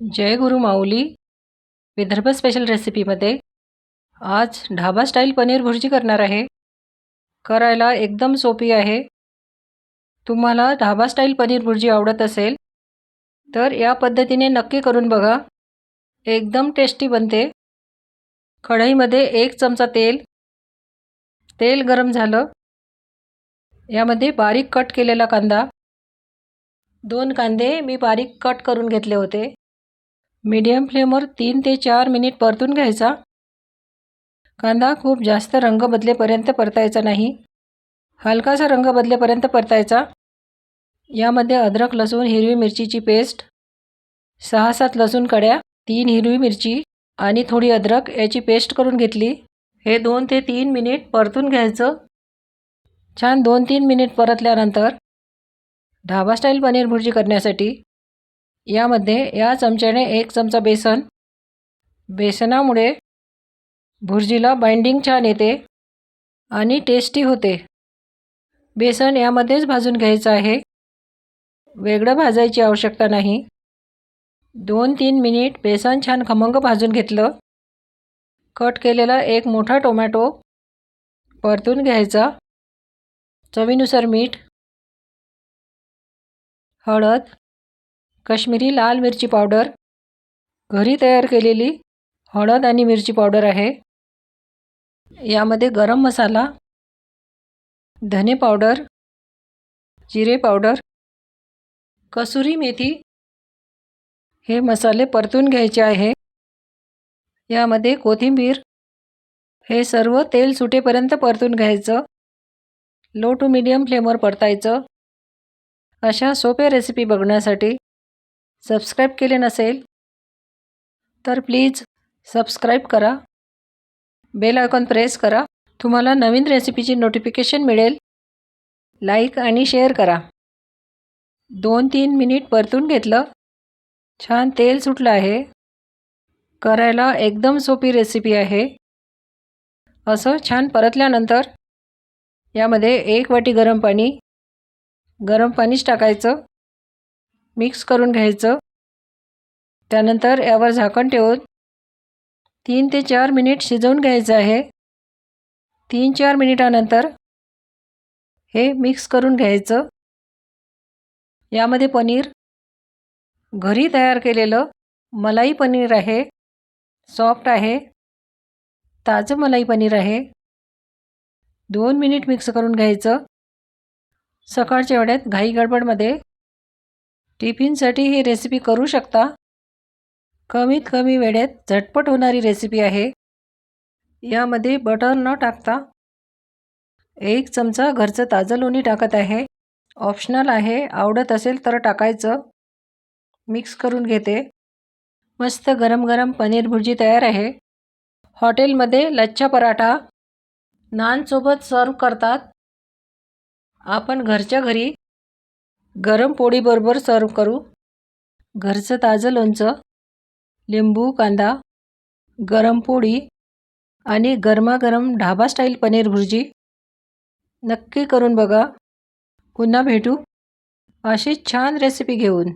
जय गुरु माऊली Vidarbha special रेसिपीमध्ये आज dhaba style paneer bhurji करणार आहे। करायला एकदम सोपी आहे। तुम्हाला ढाबा स्टाईल पनीर भुर्जी आवडत असेल तर या पद्धतीने नक्की करून बघा, एकदम टेस्टी बनते। कढईमध्ये 1 चमचा तेल गरम झालं, यामध्ये बारीक कट केलेला कांदा, 2 कांदे मी बारीक कट करून घेतले होते। मीडियम फ्लेमवर 3 ते 4 मिनिट परतून घ्यायचा। कांदा खूप जास्त रंग बदलेपर्यंत परतायचा नाही, हलकासा रंग बदलेपर्यंत परतायचा। यामध्ये अद्रक लसूण हिरवी मिरचीची पेस्ट, 6-7 लसूण कड्या, 3 हिरवी मिरची आणि थोडी अद्रक याची पेस्ट करून घेतली। हे 2 ते 3 मिनिट परतून घ्यायचं। छान 2-3 मिनिट परतल्यानंतर ढाबा स्टाईल पनीर भुर्जी करण्यासाठी यामध्ये या चमच्याने 1 चमचा बेसनामुळे भुर्जीला बाइंडिंग छान येते आणि टेस्टी होते। बेसन यामध्येच भाजून घ्यायचं आहे, वेगळं भाजायची आवश्यकता नाही। 2-3 मिनिट बेसन छान खमंग भाजून घेतलं। कट केलेला 1 मोठा टोमॅटो परतून घ्यायचा। चवीनुसार मीठ, हळद, काश्मीरी लाल मिरची पावडर, घरी तयार केलेली हळद आणि मिरची पावडर आहे। यामध्ये गरम मसाला, धने पावडर, जिरे पावडर, कसुरी मेथी हे मसाले परतून घ्यायचे आहे। यामध्ये कोथिंबीर, हे सर्व तेल सुटेपर्यंत परतून घ्यायचं। लो टू मीडियम फ्लेमवर परतायचं। अशा सोप्या रेसिपी बघण्यासाठी सबस्क्राइब केले नसेल तर प्लीज सबस्क्राइब करा, बेल आयकॉन प्रेस करा, तुम्हाला नवीन रेसिपीची नोटिफिकेशन मिळेल। लाईक आणि शेअर करा। 2-3 मिनिट परतून घेतलं, छान तेल सुटलं आहे। करायला एकदम सोपी रेसिपी आहे। असं छान परतल्यानंतर यामध्ये 1 वाटी गरम पाणीच टाकायचं, मिक्स करून घ्यायचं। त्यानंतर यावर झाकण ठेवून 3 ते 4 मिनिट शिजवून घ्यायचं आहे। 3-4 मिनिटानंतर हे मिक्स करून घ्यायचं। यामध्ये पनीर घरी तयार केलेलं मलाई पनीर आहे, सॉफ्ट आहे, ताजं मलाई पनीर आहे। 2 मिनिट मिक्स करून घ्यायचं। सकाळच्या वेळेत घाई गडबडमध्ये टिफिनसाठी ही रेसिपी करू शकता। कमीत कमी वेळेत झटपट होणारी रेसिपी आहे। यामध्ये बटर न टाकता 1 चमचा घरचं ताजं लोणी टाकत आहे, ऑप्शनल आहे, आवडत असेल तर टाकायचं। मिक्स करून घेते। मस्त गरम गरम पनीर भुर्जी तयार आहे। हॉटेलमध्ये लच्छा पराठा, नानसोबत सर्व करतात। आपण घरच्या घरी गरम पोळीबरोबर सर्व करू। घरचं ताजं लोणचं, लिंबू, कांदा, गरम पोळी आणि गरमागरम ढाबा स्टाईल पनीर भुर्जी नक्की करून बघा। पुन्हा भेटू अशीच छान रेसिपी घेऊन।